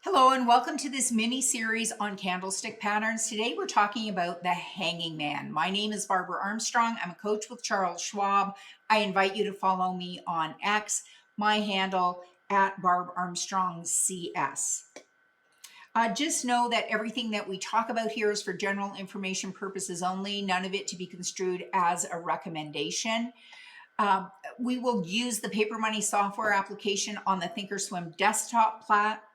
Hello and welcome to this mini series on candlestick patterns. Today we're talking about the hanging man. My name is Barbara Armstrong. I'm a coach with Charles Schwab. I invite you to follow me on X, my handle at Barb Armstrong CS. Just know that everything that we talk about here is for general information purposes only, none of it to be construed as a recommendation. We will use the paper money software application on the thinkorswim desktop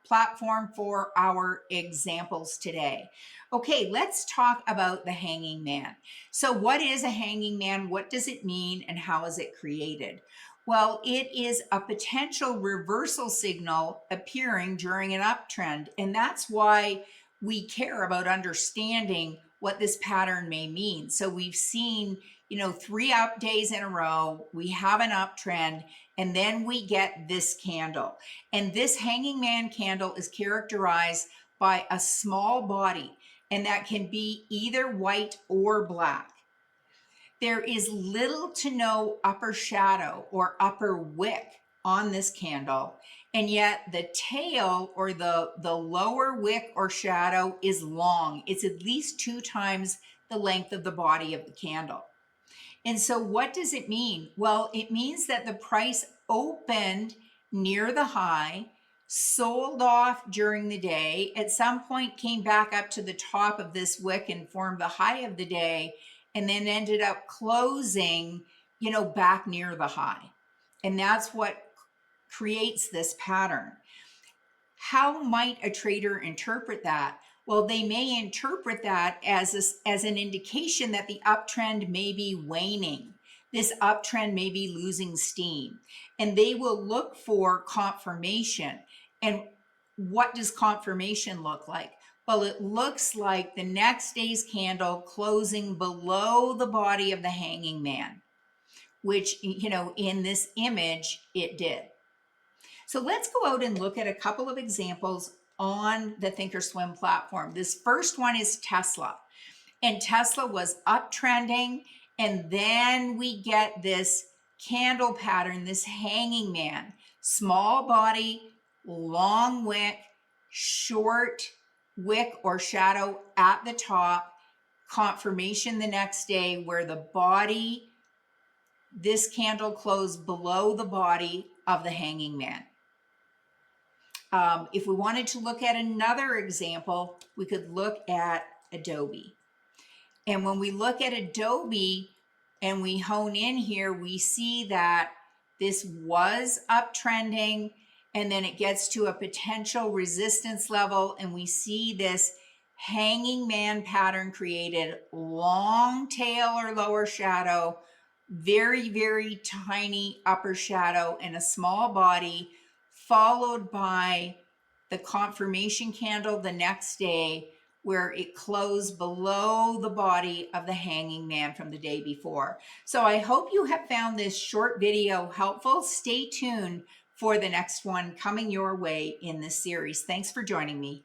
platform for our examples today. Okay, let's talk about the hanging man. So what is a hanging man? What does it mean and how is it created? Well, it is a potential reversal signal appearing during an uptrend, and that's why we care about understanding what this pattern may mean. So we've seen 3 up days in a row, we have an uptrend, and then we get this candle. And this hanging man candle is characterized by a small body, and that can be either white or black. There is little to no upper shadow or upper wick on this candle, and yet the tail or the lower wick or shadow is long. It's at least 2 times the length of the body of the candle. And so what does it mean? Well, it means that the price opened near the high, sold off during the day, at some point came back up to the top of this wick and formed the high of the day, and then ended up closing, back near the high. And that's what creates this pattern. How might a trader interpret that? Well, they may interpret that as an indication that the uptrend may be waning. This uptrend may be losing steam. And they will look for confirmation. And what does confirmation look like? Well, it looks like the next day's candle closing below the body of the hanging man, which, in this image, it did. So let's go out and look at a couple of examples on the thinkorswim platform. This first one is Tesla. And Tesla was uptrending, and then we get this candle pattern, this hanging man. Small body, long wick, short wick or shadow at the top, confirmation the next day where the body, this candle closed below the body of the hanging man. If we wanted to look at another example, we could look at Adobe. And when we look at Adobe and we hone in here, we see that this was uptrending, and then it gets to a potential resistance level, and we see this hanging man pattern created, long tail or lower shadow, very, very tiny upper shadow, and a small body, followed by the confirmation candle the next day where it closed below the body of the hanging man from the day before. So I hope you have found this short video helpful. Stay tuned for the next one coming your way in this series. Thanks for joining me.